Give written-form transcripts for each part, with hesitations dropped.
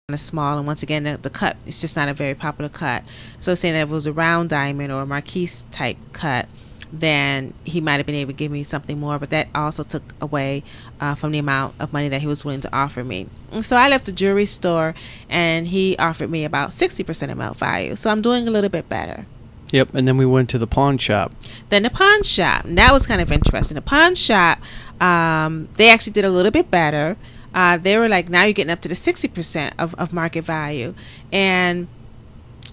of small, and once again the cut is just not a very popular cut. So saying that if it was a round diamond or a marquise type cut, then he might have been able to give me something more, but that also took away from the amount of money that he was willing to offer me. And so I left the jewelry store and he offered me about 60% of melt value, so I'm doing a little bit better. Yep. And then we went to the pawn shop. Then the pawn shop, and that was kind of interesting. The pawn shop, they actually did a little bit better. They were like, now you're getting up to the 60% of market value. And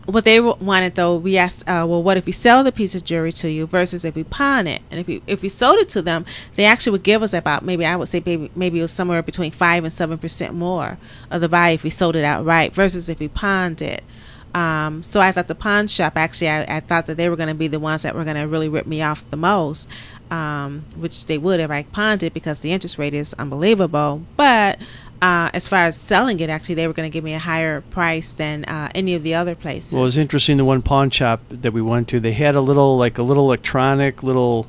what they wanted, though, we asked, well, what if we sell the piece of jewelry to you versus if we pawn it? And if we sold it to them, they actually would give us about, maybe I would say maybe it was somewhere between 5 and 7% more of the value if we sold it outright versus if we pawned it. So I thought the pawn shop, actually, I thought that they were going to be the ones that were going to really rip me off the most, which they would if I pawned it because the interest rate is unbelievable. But as far as selling it, actually, they were going to give me a higher price than any of the other places. Well, it was interesting. The one pawn shop that we went to, they had a little electronic little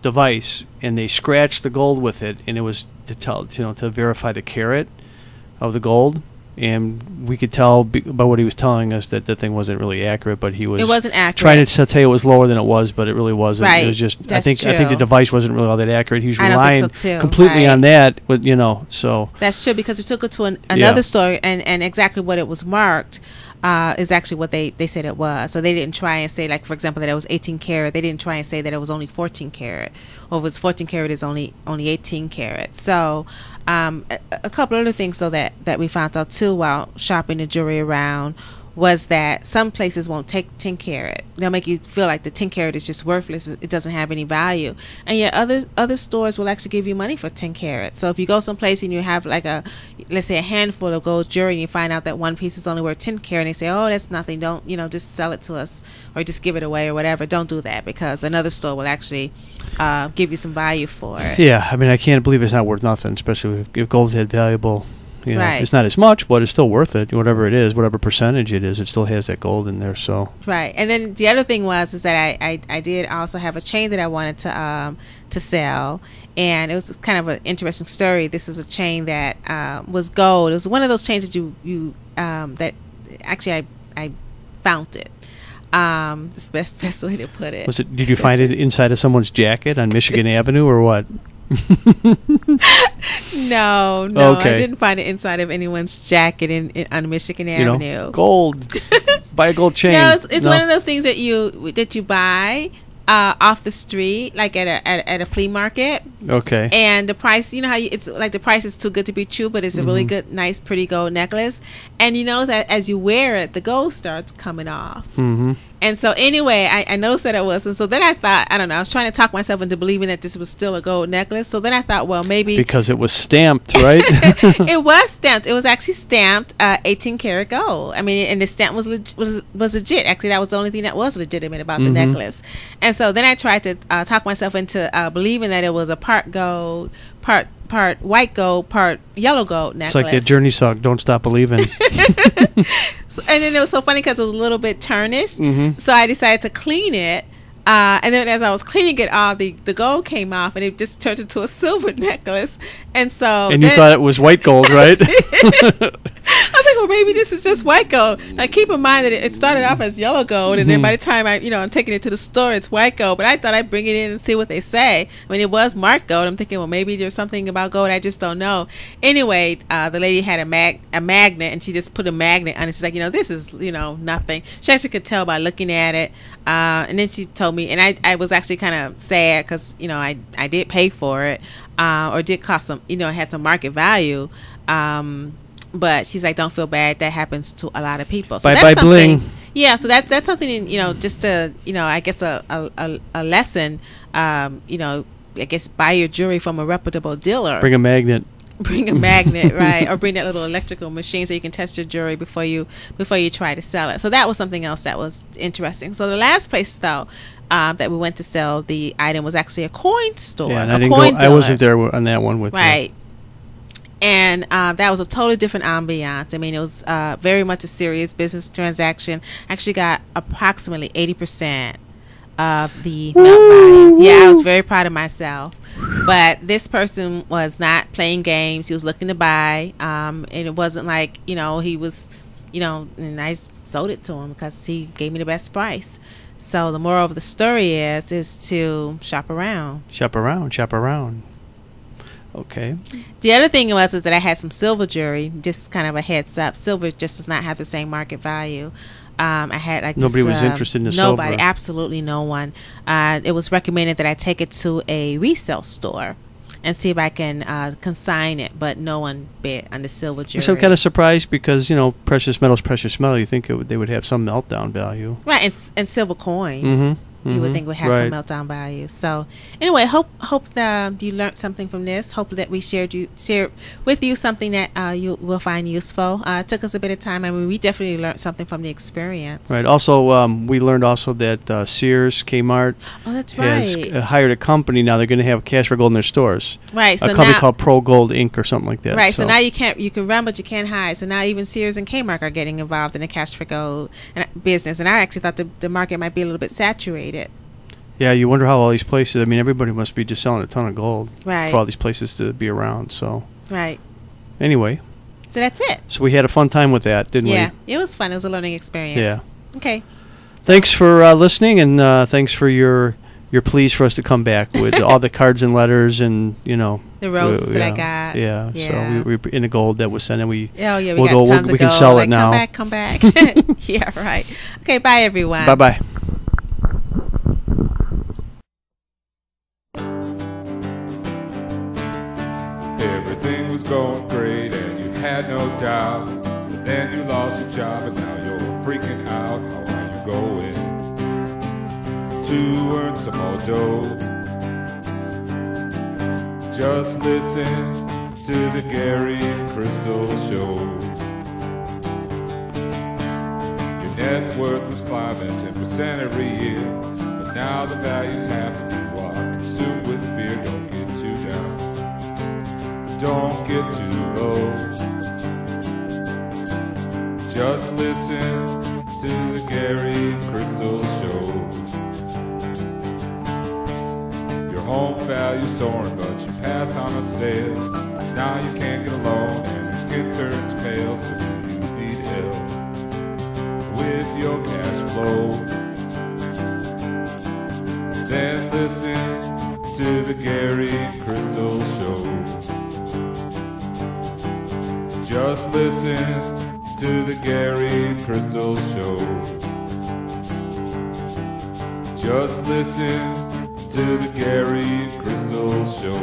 device, and they scratched the gold with it, and it was to tell, to verify the carat of the gold. And we could tell by what he was telling us that the thing wasn't really accurate, but it wasn't accurate. Trying to tell you it was lower than it was, but it really wasn't. Right. It was just, That's I think the device wasn't really all that accurate. He was relying completely on that, with so. That's true, because we took it to another store, and exactly what it was marked is actually what they said it was. So they didn't try and say, like, for example, that it was 18 karat. They didn't try and say that it was only 14 karat, or if it was 14 karat, it's only 18 karat. So a couple other things, though, that we found out too while shopping the jewelry around was that some places won't take 10 karat. They'll make you feel like the 10 karat is just worthless. It doesn't have any value. And yet other stores will actually give you money for 10 karat. So if you go someplace and you have like let's say a handful of gold jewelry, and you find out that one piece is only worth 10 karat, and they say, oh, that's nothing, don't, just sell it to us or just give it away or whatever. Don't do that, because another store will actually give you some value for it. Yeah, I mean, I can't believe it's not worth nothing, especially if gold's that valuable. Right. It's not as much, but it's still worth it. Whatever it is, whatever percentage it is, it still has that gold in there. So right. And then the other thing is that I did also have a chain that I wanted to sell, and it was kind of an interesting story. This is a chain that was gold. It was one of those chains that you that actually I found it. It's the best way to put it. Did you find it inside of someone's jacket on Michigan Avenue or what? No, okay. I didn't find it inside of anyone's jacket on Michigan Avenue. Gold. Buy a gold chain. No, it's one of those things that you buy off the street, like at a flea market. Okay. And the price, how it's like the price is too good to be true, but it's a really good, nice, pretty gold necklace. And you notice that as you wear it, the gold starts coming off. Mm-hmm. And so anyway, I noticed that it was. And so then I thought, I don't know, I was trying to talk myself into believing that this was still a gold necklace. So then I thought, well, maybe. Because it was stamped, right? It was stamped. It was actually stamped 18 karat gold. I mean, and the stamp was legit. Actually, that was the only thing that was legitimate about the necklace. And so then I tried to talk myself into believing that it was a part gold, part white gold, part yellow gold necklace. It's like that Journey song, Don't Stop Believing. And then it was so funny because it was a little bit tarnished. So I decided to clean it. And then as I was cleaning it, all the gold came off, and it just turned into a silver necklace. And so you thought it was white gold, right? I was like, well, maybe this is just white gold. Now, keep in mind that it started off as yellow gold, and then by the time I'm taking it to the store, it's white gold. But I thought I'd bring it in and see what they say. I mean, it was marked gold. I'm thinking, well, maybe there's something about gold I just don't know. Anyway, the lady had a magnet, and she just put a magnet on it. She's like, this is, nothing. She actually could tell by looking at it. And then she told me, and I was actually kind of sad because, I did pay for it, or did cost some, it had some market value. But she's like, don't feel bad. That happens to a lot of people. So by bling. Yeah, so that's something, just to, I guess a lesson, I guess buy your jewelry from a reputable dealer. Bring a magnet. Bring a magnet, right? Or bring that little electrical machine so you can test your jewelry before you try to sell it. So that was something else that was interesting. So the last place, though, that we went to sell the item was actually a coin store. Yeah, and I wasn't there on that one with you. Right. And that was a totally different ambiance. I mean, it was very much a serious business transaction. Actually got approximately 80% of the melt value. Yeah, I was very proud of myself. But this person was not playing games. He was looking to buy, and it wasn't like, he was, and I sold it to him because he gave me the best price. So the moral of the story is to shop around. Shop around. Shop around. Okay. The other thing is that I had some silver jewelry. Just kind of a heads up. Silver just does not have the same market value. I had like nobody was interested in the silver. Nobody, absolutely no one. It was recommended that I take it to a resale store and see if I can consign it, but no one bid on the silver jewelry. So I'm kind of surprised because precious metal is precious metal. You think they would have some meltdown value, right? And silver coins. You would think would have some meltdown value. So anyway, hope that you learned something from this. Hope that we shared with you something that you will find useful. It took us a bit of time. I mean, we definitely learned something from the experience. Right. Also, we learned also that Sears, Kmart, has hired a company now. They're going to have cash for gold in their stores. Right. So a company called Pro Gold Inc. or something like that. Right. So now you can run, but you can't hide. So now even Sears and Kmart are getting involved in the cash for gold business. And I actually thought the market might be a little bit saturated. Yeah, you wonder how all these places, I mean, everybody must be just selling a ton of gold for all these places to be around. So right. Anyway. So that's it. So we had a fun time with that, didn't we? Yeah, it was fun. It was a learning experience. Yeah. Okay. Thanks for listening, and thanks for your pleas for us to come back with all the cards and letters and, the roses that I got. Yeah. So we in the gold that was sent, and we got tons of gold. We can sell it now. Come back. Yeah, right. Okay, bye, everyone. Bye-bye. Everything was going great and you had no doubts, but then you lost your job and now you're freaking out. How are you going to earn some more dough? Just listen to the Gary Crystal Show. Your net worth was climbing 10% every year, but now the value's half and you are consumed with fear. Don't get too down, don't get too low. Just listen to the Gary Crystal Show. Your home value's soaring, but you pass on a sale. Now you can't get a loan and your skin turns pale, so you need help with your cash flow. Then listen to the Gary Crystal Show. Just listen to the Gary Crystal Show. Just listen to the Gary Crystal Show.